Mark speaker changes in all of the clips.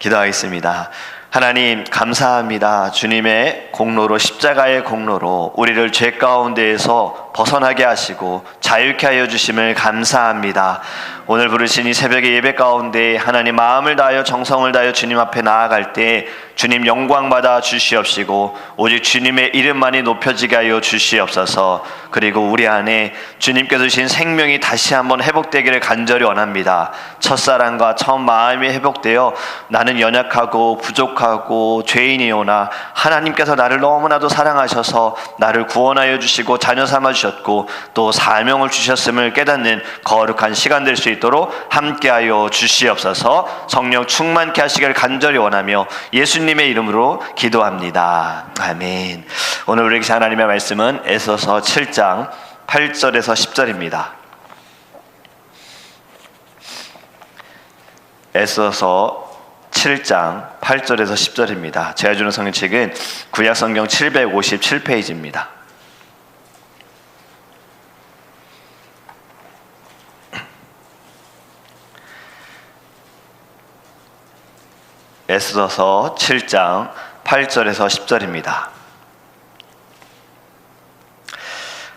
Speaker 1: 기도하겠습니다. 하나님 감사합니다. 주님의 공로로, 십자가의 공로로 우리를 죄 가운데에서 벗어나게 하시고 자유케 하여 주심을 감사합니다. 오늘 부르신 이 새벽의 예배 가운데 하나님 마음을 다하여 정성을 다하여 주님 앞에 나아갈 때 주님 영광 받아 주시옵시고 오직 주님의 이름만이 높여지게 하여 주시옵소서. 그리고 우리 안에 주님께서 주신 생명이 다시 한번 회복되기를 간절히 원합니다. 첫사랑과 첫 마음이 회복되어 나는 연약하고 부족하고 죄인이오나 하나님께서 나를 너무나도 사랑하셔서 나를 구원하여 주시고 자녀 삼아 주셨고 또 사명을 주셨음을 깨닫는 거룩한 시간 될 수 있도록 함께하여 주시옵소서. 성령 충만케 하시길 간절히 원하며 예수님의 이름으로 기도합니다. 아멘. 오늘 우리에게 하나님의 말씀은 에스더서 7장 8절에서 10절입니다. 에스더서 7장 8절에서 10절입니다. 제가 주는 성경책은 구약성경 757페이지입니다. 에스더서 7장 8절에서 10절입니다.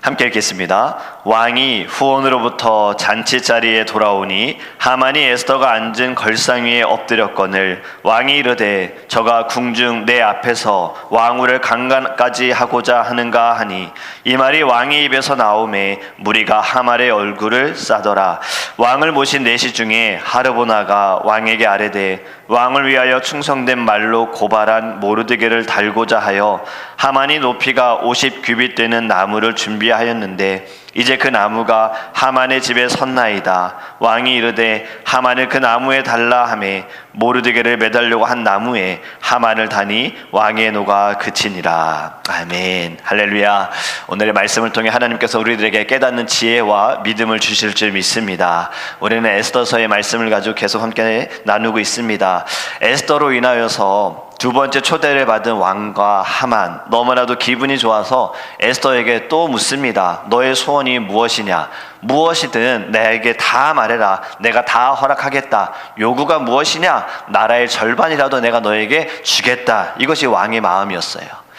Speaker 1: 함께 읽겠습니다. 왕이 후원으로부터 잔치자리에 돌아오니 하만이 에스더가 앉은 걸상 위에 엎드렸거늘 왕이 이르되 저가 궁중 내 앞에서 왕후를 강간까지 하고자 하는가 하니 이 말이 왕의 입에서 나오매 무리가 하만의 얼굴을 싸더라. 왕을 모신 내시 중에 하르보나가 왕에게 아뢰되 왕을 위하여 충성된 말로 고발한 모르드게를 달고자 하여 하만이 높이가 50규빗 되는 나무를 준비하였는데 이제 그 나무가 하만의 집에 섰나이다. 왕이 이르되 하만을 그 나무에 달라 하매 모르드게를 매달려고 한 나무에 하만을 다니 왕의 노가 그치니라. 아멘. 할렐루야. 오늘의 말씀을 통해 하나님께서 우리들에게 깨닫는 지혜와 믿음을 주실 줄 믿습니다. 우리는 에스더서의 말씀을 가지고 계속 함께 나누고 있습니다. 에스더로 인하여서 두 번째 초대를 받은 왕과 하만, 너무나도 기분이 좋아서 에스더에게 또 묻습니다. 너의 소원이 무엇이냐? 무엇이든 나에게 다 말해라. 내가 다 허락하겠다. 요구가 무엇이냐? 나라의 절반이라도 내가 너에게 주겠다. 이것이 왕의 마음이었어요.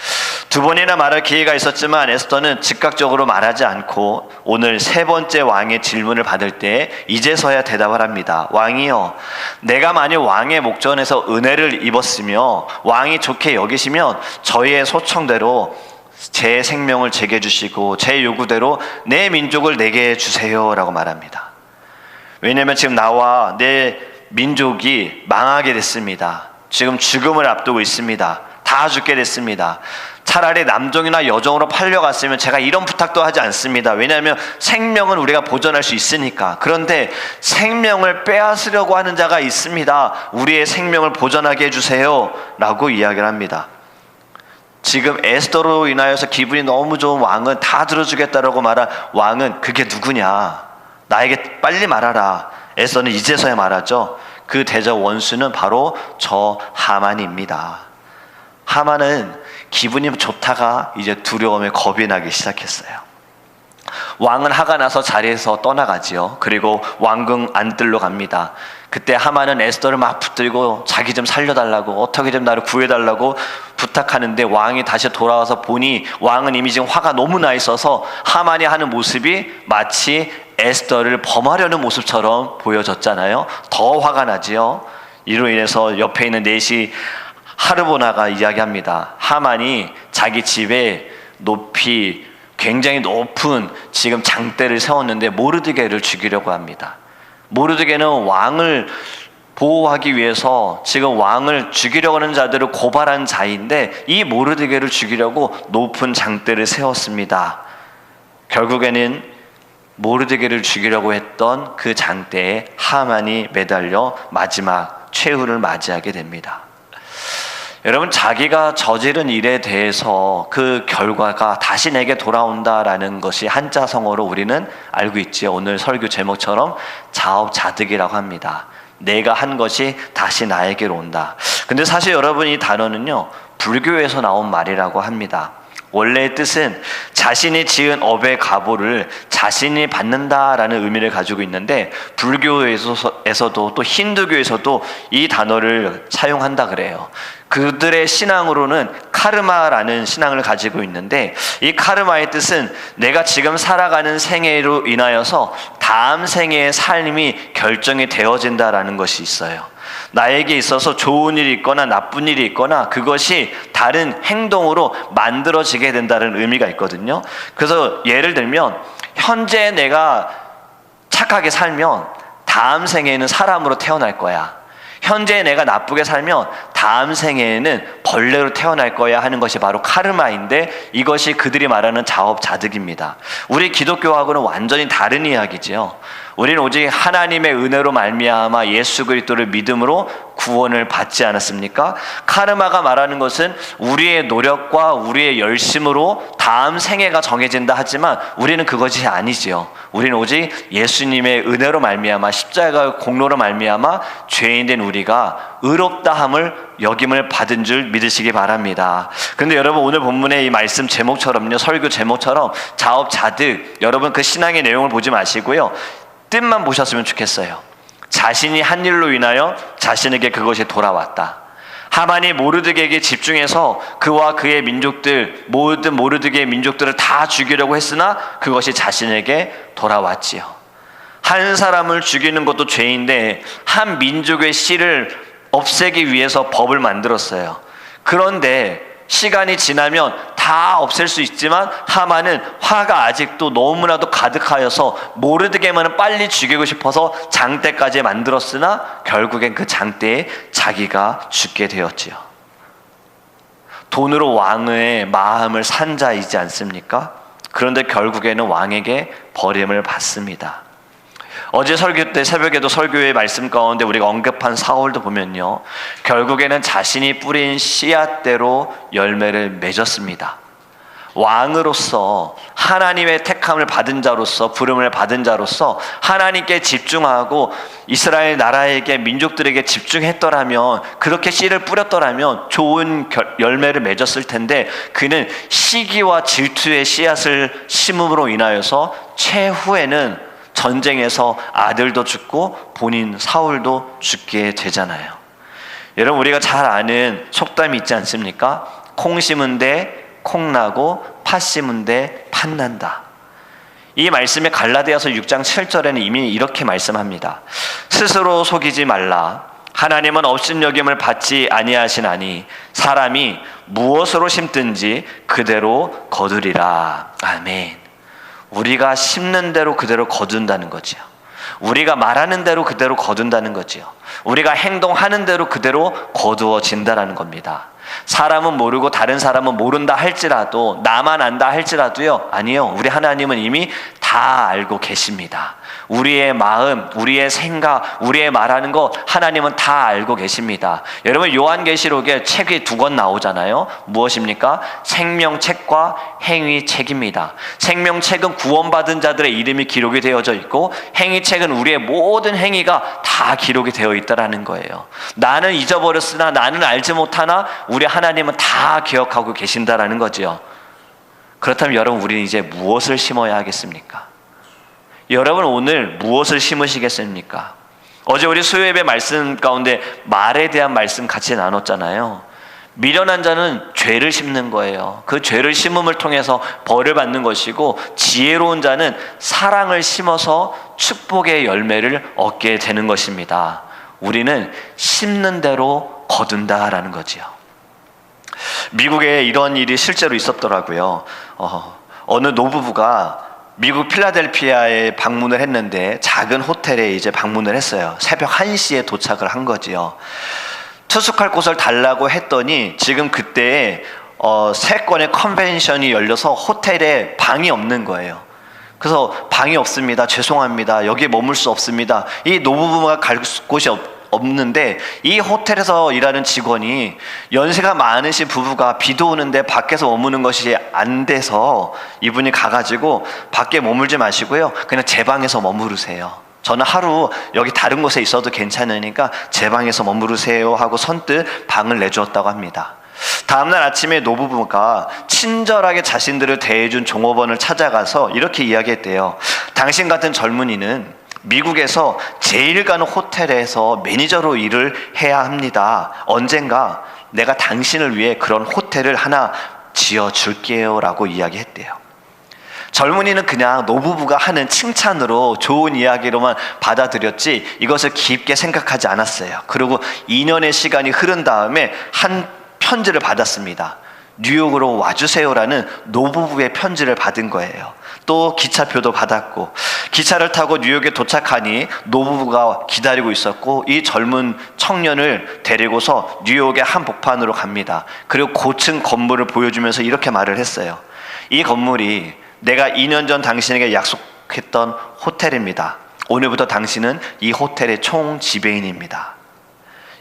Speaker 1: 두 번이나 말할 기회가 있었지만 에스더는 즉각적으로 말하지 않고 오늘 세 번째 왕의 질문을 받을 때 이제서야 대답을 합니다. 왕이여, 내가 만일 왕의 목전에서 은혜를 입었으며 왕이 좋게 여기시면 저희의 소청대로 제 생명을 제게 주시고 제 요구대로 내 민족을 내게 주세요 라고 말합니다. 왜냐하면 지금 나와 내 민족이 망하게 됐습니다. 지금 죽음을 앞두고 있습니다. 다 죽게 됐습니다. 차라리 남종이나 여종으로 팔려갔으면 제가 이런 부탁도 하지 않습니다. 왜냐하면 생명은 우리가 보존할 수 있으니까. 그런데 생명을 빼앗으려고 하는 자가 있습니다. 우리의 생명을 보존하게 해주세요 라고 이야기를 합니다. 지금 에스더로 인하여서 기분이 너무 좋은 왕은 다 들어주겠다라고 말한 왕은 그게 누구냐? 나에게 빨리 말하라. 에스더는 이제서야 말하죠. 그 대적 원수는 바로 저 하만입니다. 하만은 기분이 좋다가 이제 두려움에 겁이 나기 시작했어요. 왕은 화가 나서 자리에서 떠나가지요. 그리고 왕궁 안뜰로 갑니다. 그때 하만은 에스더를 막 붙들고 자기 좀 살려달라고, 어떻게 좀 나를 구해달라고 부탁하는데 왕이 다시 돌아와서 보니 왕은 이미 지금 화가 너무 나 있어서 하만이 하는 모습이 마치 에스더를 범하려는 모습처럼 보여졌잖아요. 더 화가 나지요. 이로 인해서 옆에 있는 넷이 하르보나가 이야기합니다. 하만이 자기 집에 높이 굉장히 높은 지금 장대를 세웠는데 모르드게를 죽이려고 합니다. 모르드게는 왕을 보호하기 위해서 지금 왕을 죽이려고 하는 자들을 고발한 자인데 이 모르드게를 죽이려고 높은 장대를 세웠습니다. 결국에는 모르드게를 죽이려고 했던 그 장대에 하만이 매달려 마지막 최후를 맞이하게 됩니다. 여러분, 자기가 저지른 일에 대해서 그 결과가 다시 내게 돌아온다라는 것이 한자성어로 우리는 알고 있지요. 오늘 설교 제목처럼 자업자득이라고 합니다. 내가 한 것이 다시 나에게로 온다. 근데 사실 여러분, 이 단어는요 불교에서 나온 말이라고 합니다. 원래의 뜻은 자신이 지은 업의 가보를 자신이 받는다라는 의미를 가지고 있는데, 불교에서도 또 힌두교에서도 이 단어를 사용한다 그래요. 그들의 신앙으로는 카르마라는 신앙을 가지고 있는데, 이 카르마의 뜻은 내가 지금 살아가는 생애로 인하여서 다음 생애의 삶이 결정이 되어진다라는 것이 있어요. 나에게 있어서 좋은 일이 있거나 나쁜 일이 있거나 그것이 다른 행동으로 만들어지게 된다는 의미가 있거든요. 그래서 예를 들면 현재 내가 착하게 살면 다음 생에는 사람으로 태어날 거야. 현재 내가 나쁘게 살면 다음 생에는 벌레로 태어날 거야 하는 것이 바로 카르마인데, 이것이 그들이 말하는 자업자득입니다. 우리 기독교하고는 완전히 다른 이야기지요. 우리는 오직 하나님의 은혜로 말미암아 예수 그리스도를 믿음으로 구원을 받지 않았습니까? 카르마가 말하는 것은 우리의 노력과 우리의 열심으로 다음 생애가 정해진다 하지만 우리는 그것이 아니지요. 우리는 오직 예수님의 은혜로 말미암아 십자가의 공로로 말미암아 죄인된 우리가 의롭다함을 여김을 받은 줄 믿으시기 바랍니다. 그런데 여러분, 오늘 본문의 이 말씀 제목처럼요, 설교 제목처럼 자업자득, 여러분 그 신앙의 내용을 보지 마시고요, 뜻만 보셨으면 좋겠어요. 자신이 한 일로 인하여 자신에게 그것이 돌아왔다. 하만이 모르드게에게 집중해서 그와 그의 민족들, 모든 모르드게의 민족들을 다 죽이려고 했으나 그것이 자신에게 돌아왔지요. 한 사람을 죽이는 것도 죄인데 한 민족의 씨를 없애기 위해서 법을 만들었어요. 그런데 시간이 지나면 다 없앨 수 있지만 하만은 화가 아직도 너무나도 가득하여서 모르드게만은 빨리 죽이고 싶어서 장대까지 만들었으나 결국엔 그 장대에 자기가 죽게 되었지요. 돈으로 왕의 마음을 산 자이지 않습니까? 그런데 결국에는 왕에게 버림을 받습니다. 어제 설교 때 새벽에도 설교의 말씀 가운데 우리가 언급한 사울도 보면요, 결국에는 자신이 뿌린 씨앗대로 열매를 맺었습니다. 왕으로서, 하나님의 택함을 받은 자로서, 부름을 받은 자로서 하나님께 집중하고 이스라엘 나라에게, 민족들에게 집중했더라면, 그렇게 씨를 뿌렸더라면 좋은 열매를 맺었을 텐데, 그는 시기와 질투의 씨앗을 심음으로 인하여서 최후에는 전쟁에서 아들도 죽고 본인 사울도 죽게 되잖아요. 여러분, 우리가 잘 아는 속담이 있지 않습니까? 콩 심은 데 콩 나고 팥 심은 데 팥 난다. 이 말씀에 갈라디아서 6장 7절에는 이미 이렇게 말씀합니다. 스스로 속이지 말라. 하나님은 업신여김을 받지 아니하시나니 사람이 무엇으로 심든지 그대로 거두리라. 아멘. 우리가 심는 대로 그대로 거둔다는 거지요. 우리가 말하는 대로 그대로 거둔다는 거지요. 우리가 행동하는 대로 그대로 거두어진다는 겁니다. 사람은 모르고 다른 사람은 모른다 할지라도, 나만 안다 할지라도요, 아니요, 우리 하나님은 이미 다 알고 계십니다. 우리의 마음, 우리의 생각, 우리의 말하는 거 하나님은 다 알고 계십니다. 여러분, 요한계시록에 책이 2권 나오잖아요. 무엇입니까? 생명책과 행위책입니다. 생명책은 구원받은 자들의 이름이 기록이 되어져 있고, 행위책은 우리의 모든 행위가 다 기록이 되어 있다라는 거예요. 나는 잊어버렸으나 나는 알지 못하나 우리 하나님은 다 기억하고 계신다라는 거지요. 그렇다면 여러분, 우리는 이제 무엇을 심어야 하겠습니까? 여러분, 오늘 무엇을 심으시겠습니까? 어제 우리 수요예배 말씀 가운데 말에 대한 말씀 같이 나눴잖아요. 미련한 자는 죄를 심는 거예요. 그 죄를 심음을 통해서 벌을 받는 것이고, 지혜로운 자는 사랑을 심어서 축복의 열매를 얻게 되는 것입니다. 우리는 심는 대로 거둔다라는 거지요. 미국에 이런 일이 실제로 있었더라고요. 어느 노부부가 미국 필라델피아에 방문을 했는데 작은 호텔에 이제 방문을 했어요. 새벽 1시에 도착을 한 거지요. 투숙할 곳을 달라고 했더니 지금 그때 3건의 컨벤션이 열려서 호텔에 방이 없는 거예요. 그래서 방이 없습니다. 죄송합니다. 여기에 머물 수 없습니다. 이 노부부가 갈 곳이 없는데, 이 호텔에서 일하는 직원이 연세가 많으신 부부가 비도 오는데 밖에서 머무는 것이 안 돼서 이분이 가가지고 밖에 머물지 마시고요, 그냥 제 방에서 머무르세요. 저는 하루 여기 다른 곳에 있어도 괜찮으니까 제 방에서 머무르세요 하고 선뜻 방을 내주었다고 합니다. 다음날 아침에 노부부가 친절하게 자신들을 대해준 종업원을 찾아가서 이렇게 이야기했대요. 당신 같은 젊은이는 미국에서 제일 가는 호텔에서 매니저로 일을 해야 합니다. 언젠가 내가 당신을 위해 그런 호텔을 하나 지어줄게요 라고 이야기했대요. 젊은이는 그냥 노부부가 하는 칭찬으로 좋은 이야기로만 받아들였지 이것을 깊게 생각하지 않았어요. 그리고 2년의 시간이 흐른 다음에 한 편지를 받았습니다. 뉴욕으로 와주세요라는 노부부의 편지를 받은 거예요. 또 기차표도 받았고, 기차를 타고 뉴욕에 도착하니 노부부가 기다리고 있었고, 이 젊은 청년을 데리고서 뉴욕의 한복판으로 갑니다. 그리고 고층 건물을 보여주면서 이렇게 말을 했어요. 이 건물이 내가 2년 전 당신에게 약속했던 호텔입니다. 오늘부터 당신은 이 호텔의 총지배인입니다.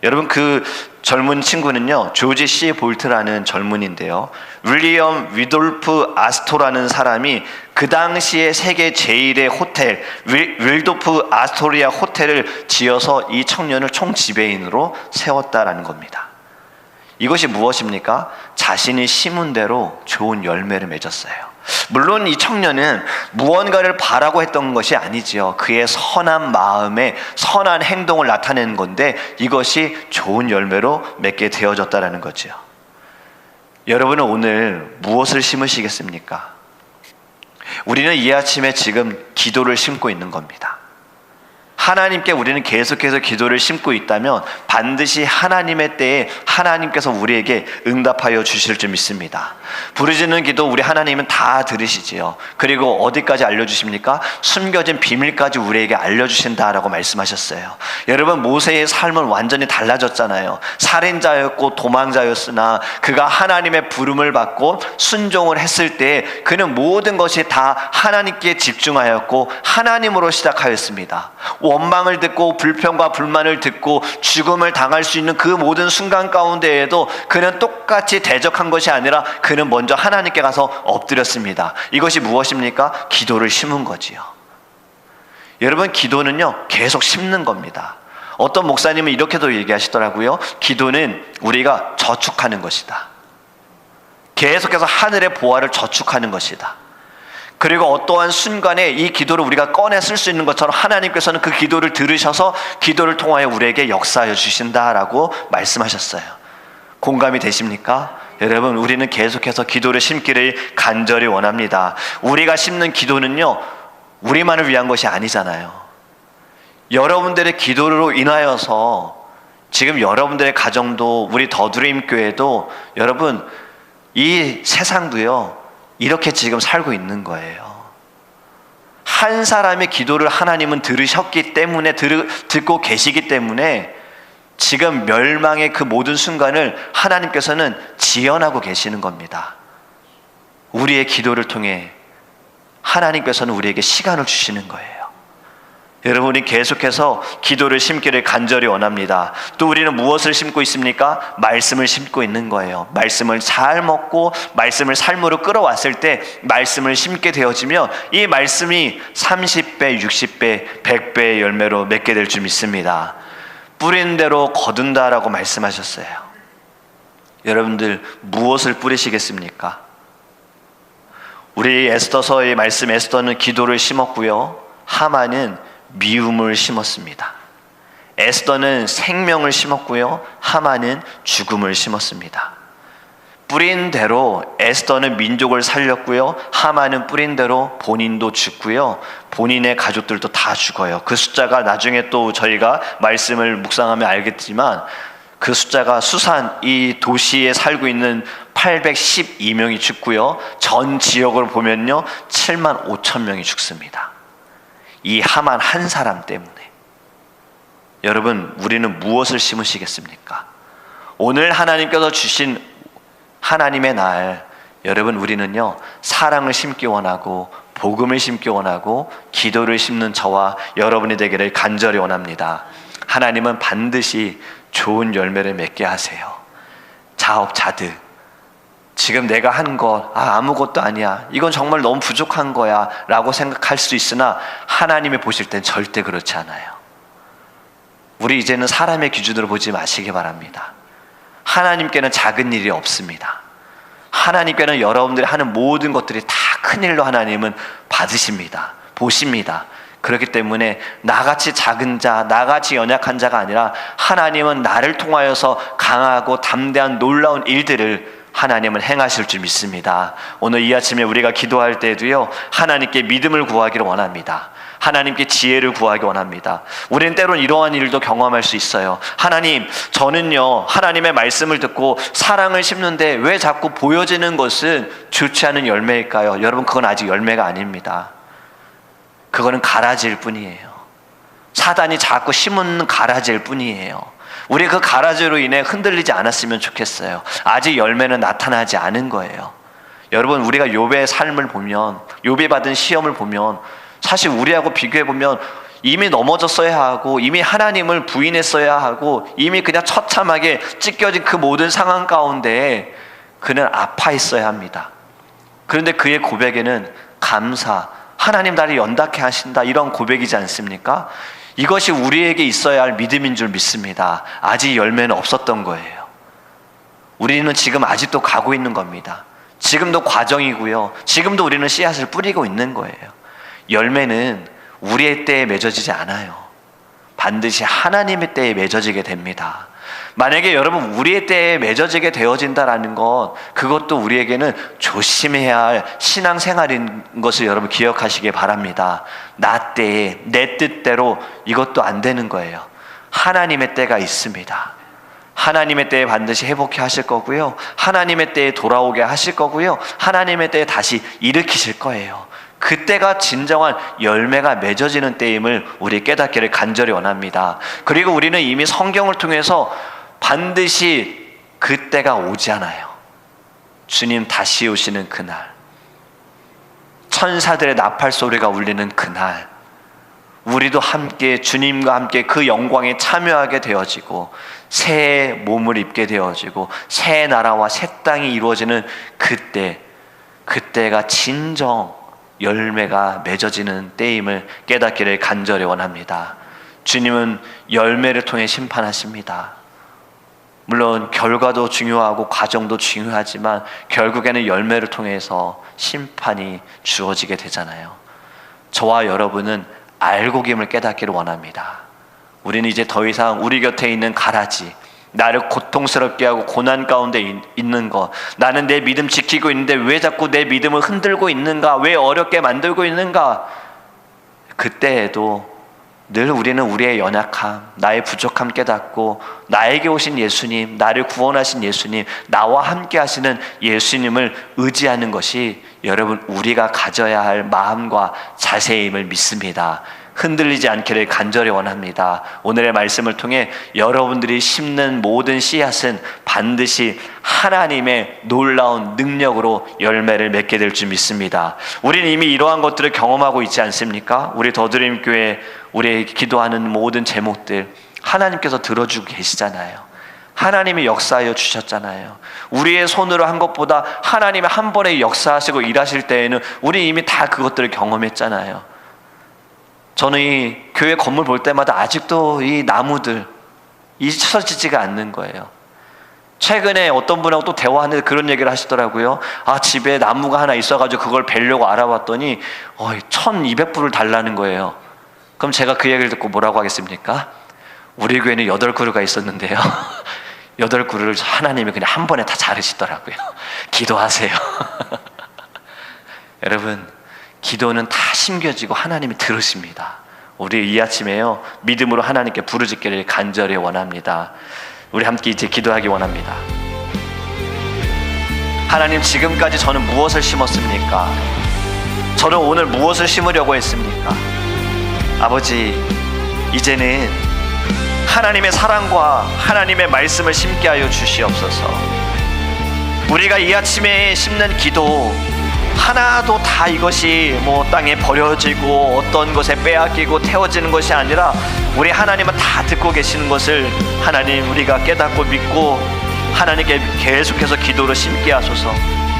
Speaker 1: 여러분, 그 젊은 친구는요, 조지 C. 볼트라는 젊은인데요, 윌리엄 위돌프 아스토라는 사람이 그 당시에 세계 제1의 호텔 윌도프 아스토리아 호텔을 지어서 이 청년을 총지배인으로 세웠다라는 겁니다. 이것이 무엇입니까? 자신이 심은 대로 좋은 열매를 맺었어요. 물론 이 청년은 무언가를 바라고 했던 것이 아니지요. 그의 선한 마음에 선한 행동을 나타내는 건데 이것이 좋은 열매로 맺게 되어졌다는 거죠. 여러분은 오늘 무엇을 심으시겠습니까? 우리는 이 아침에 지금 기도를 심고 있는 겁니다. 하나님께 우리는 계속해서 기도를 심고 있다면 반드시 하나님의 때에 하나님께서 우리에게 응답하여 주실 줄 믿습니다. 부르짖는 기도 우리 하나님은 다 들으시지요. 그리고 어디까지 알려주십니까? 숨겨진 비밀까지 우리에게 알려주신다라고 말씀하셨어요. 여러분, 모세의 삶은 완전히 달라졌잖아요. 살인자였고 도망자였으나 그가 하나님의 부름을 받고 순종을 했을 때 그는 모든 것이 다 하나님께 집중하였고 하나님으로 시작하였습니다. 원망을 듣고 불평과 불만을 듣고 죽음을 당할 수 있는 그 모든 순간 가운데에도 그는 똑같이 대적한 것이 아니라 그는 먼저 하나님께 가서 엎드렸습니다. 이것이 무엇입니까? 기도를 심은 거지요. 여러분, 기도는요 계속 심는 겁니다. 어떤 목사님은 이렇게도 얘기하시더라고요. 기도는 우리가 저축하는 것이다. 계속해서 하늘의 보화를 저축하는 것이다. 그리고 어떠한 순간에 이 기도를 우리가 꺼내 쓸 수 있는 것처럼 하나님께서는 그 기도를 들으셔서 기도를 통하여 우리에게 역사하여 주신다라고 말씀하셨어요. 공감이 되십니까? 여러분, 우리는 계속해서 기도를 심기를 간절히 원합니다. 우리가 심는 기도는요 우리만을 위한 것이 아니잖아요. 여러분들의 기도로 인하여서 지금 여러분들의 가정도 우리 더드림 교회도 여러분 이 세상도요 이렇게 지금 살고 있는 거예요. 한 사람의 기도를 하나님은 들으셨기 때문에 듣고 계시기 때문에 지금 멸망의 그 모든 순간을 하나님께서는 지연하고 계시는 겁니다. 우리의 기도를 통해 하나님께서는 우리에게 시간을 주시는 거예요. 여러분이 계속해서 기도를 심기를 간절히 원합니다. 또 우리는 무엇을 심고 있습니까? 말씀을 심고 있는 거예요. 말씀을 잘 먹고 말씀을 삶으로 끌어왔을 때 말씀을 심게 되어지면 이 말씀이 30배, 60배, 100배의 열매로 맺게 될 줄 믿습니다. 뿌린 대로 거둔다라고 말씀하셨어요. 여러분들 무엇을 뿌리시겠습니까? 우리 에스더서의 말씀, 에스더는 기도를 심었고요, 하만은 미움을 심었습니다. 에스더는 생명을 심었고요, 하만은 죽음을 심었습니다. 뿌린 대로 에스더는 민족을 살렸고요, 하만은 뿌린 대로 본인도 죽고요, 본인의 가족들도 다 죽어요. 그 숫자가 나중에 또 저희가 말씀을 묵상하면 알겠지만 그 숫자가 수산 이 도시에 살고 있는 812명이 죽고요, 전 지역으로 보면요 7만 5천 명이 죽습니다. 이 하만 한 사람 때문에. 여러분, 우리는 무엇을 심으시겠습니까? 오늘 하나님께서 주신 하나님의 날, 여러분 우리는요 사랑을 심기 원하고 복음을 심기 원하고 기도를 심는 저와 여러분이 되기를 간절히 원합니다. 하나님은 반드시 좋은 열매를 맺게 하세요. 자업자득, 지금 내가 한 것 아무것도 아니야, 이건 정말 너무 부족한 거야 라고 생각할 수 있으나 하나님이 보실 땐 절대 그렇지 않아요. 우리 이제는 사람의 기준으로 보지 마시기 바랍니다. 하나님께는 작은 일이 없습니다. 하나님께는 여러분들이 하는 모든 것들이 다 큰일로 하나님은 받으십니다. 보십니다. 그렇기 때문에 나같이 작은 자, 나같이 연약한 자가 아니라 하나님은 나를 통하여서 강하고 담대한 놀라운 일들을 하나님은 행하실 줄 믿습니다. 오늘 이 아침에 우리가 기도할 때에도요, 하나님께 믿음을 구하기를 원합니다. 하나님께 지혜를 구하기 원합니다. 우리는 때론 이러한 일도 경험할 수 있어요. 하나님, 저는요 하나님의 말씀을 듣고 사랑을 심는데 왜 자꾸 보여지는 것은 좋지 않은 열매일까요? 여러분, 그건 아직 열매가 아닙니다. 그거는 가라지일 뿐이에요. 사단이 자꾸 심은 가라지일 뿐이에요. 우리 그 가라지로 인해 흔들리지 않았으면 좋겠어요. 아직 열매는 나타나지 않은 거예요. 여러분, 우리가 욥의 삶을 보면, 욥이 받은 시험을 보면 사실 우리하고 비교해보면 이미 넘어졌어야 하고 이미 하나님을 부인했어야 하고 이미 그냥 처참하게 찢겨진 그 모든 상황 가운데 그는 아파했어야 합니다. 그런데 그의 고백에는 감사, 하나님 나를 연답케 하신다, 이런 고백이지 않습니까? 이것이 우리에게 있어야 할 믿음인 줄 믿습니다. 아직 열매는 없었던 거예요. 우리는 지금 아직도 가고 있는 겁니다. 지금도 과정이고요, 지금도 우리는 씨앗을 뿌리고 있는 거예요. 열매는 우리의 때에 맺어지지 않아요. 반드시 하나님의 때에 맺어지게 됩니다. 만약에 여러분 우리의 때에 맺어지게 되어진다라는 것, 그것도 우리에게는 조심해야 할 신앙생활인 것을 여러분 기억하시기 바랍니다. 나 때에 내 뜻대로 이것도 안 되는 거예요. 하나님의 때가 있습니다. 하나님의 때에 반드시 회복해 하실 거고요, 하나님의 때에 돌아오게 하실 거고요, 하나님의 때에 다시 일으키실 거예요. 그때가 진정한 열매가 맺어지는 때임을 우리 깨닫기를 간절히 원합니다. 그리고 우리는 이미 성경을 통해서 반드시 그때가 오잖아요. 주님 다시 오시는 그날, 천사들의 나팔 소리가 울리는 그날, 우리도 함께 주님과 함께 그 영광에 참여하게 되어지고 새 몸을 입게 되어지고 새 나라와 새 땅이 이루어지는 그때, 그때가 진정 열매가 맺어지는 때임을 깨닫기를 간절히 원합니다. 주님은 열매를 통해 심판하십니다. 물론 결과도 중요하고 과정도 중요하지만 결국에는 열매를 통해서 심판이 주어지게 되잖아요. 저와 여러분은 알고김을 깨닫기를 원합니다. 우리는 이제 더 이상 우리 곁에 있는 가라지, 나를 고통스럽게 하고 고난 가운데 있는 것, 나는 내 믿음 지키고 있는데 왜 자꾸 내 믿음을 흔들고 있는가, 왜 어렵게 만들고 있는가, 그때에도 늘 우리는 우리의 연약함, 나의 부족함 깨닫고 나에게 오신 예수님, 나를 구원하신 예수님, 나와 함께 하시는 예수님을 의지하는 것이 여러분 우리가 가져야 할 마음과 자세임을 믿습니다. 흔들리지 않기를 간절히 원합니다. 오늘의 말씀을 통해 여러분들이 심는 모든 씨앗은 반드시 하나님의 놀라운 능력으로 열매를 맺게 될 줄 믿습니다. 우리는 이미 이러한 것들을 경험하고 있지 않습니까? 우리 더드림교회 우리 기도하는 모든 제목들 하나님께서 들어주고 계시잖아요. 하나님이 역사하여 주셨잖아요. 우리의 손으로 한 것보다 하나님이 한 번에 역사하시고 일하실 때에는 우리 이미 다 그것들을 경험했잖아요. 저는 이 교회 건물 볼 때마다 아직도 이 나무들 잊혀지지가 않는 거예요. 최근에 어떤 분하고 또 대화하는데 그런 얘기를 하시더라고요. 아, 집에 나무가 하나 있어가지고 그걸 베려고 알아봤더니 1200불을 달라는 거예요. 그럼 제가 그 얘기를 듣고 뭐라고 하겠습니까? 우리 교회는 8그루가 있었는데요, 8그루를 하나님이 그냥 한 번에 다 자르시더라고요. 기도하세요. 여러분, 기도는 다 심겨지고 하나님이 들으십니다. 우리 이 아침에요, 믿음으로 하나님께 부르짖기를 간절히 원합니다. 우리 함께 이제 기도하기 원합니다. 하나님, 지금까지 저는 무엇을 심었습니까? 저는 오늘 무엇을 심으려고 했습니까? 아버지, 이제는 하나님의 사랑과 하나님의 말씀을 심게 하여 주시옵소서. 우리가 이 아침에 심는 기도 하나도 다 이것이 땅에 버려지고 어떤 것에 빼앗기고 태워지는 것이 아니라 우리 하나님은 다 듣고 계시는 것을 하나님 우리가 깨닫고 믿고 하나님께 계속해서 기도로 심게 하소서.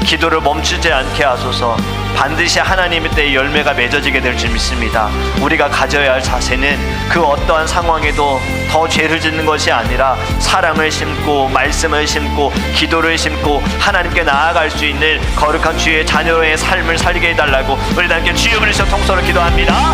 Speaker 1: 기도를 멈추지 않게 하소서. 반드시 하나님의 때에 열매가 맺어지게 될 줄 믿습니다. 우리가 가져야 할 자세는 그 어떠한 상황에도 더 죄를 짓는 것이 아니라 사랑을 심고 말씀을 심고 기도를 심고 하나님께 나아갈 수 있는 거룩한 주의 자녀의 삶을 살게 해달라고 우리 다 함께 주여 부르시며 통성으로 기도합니다.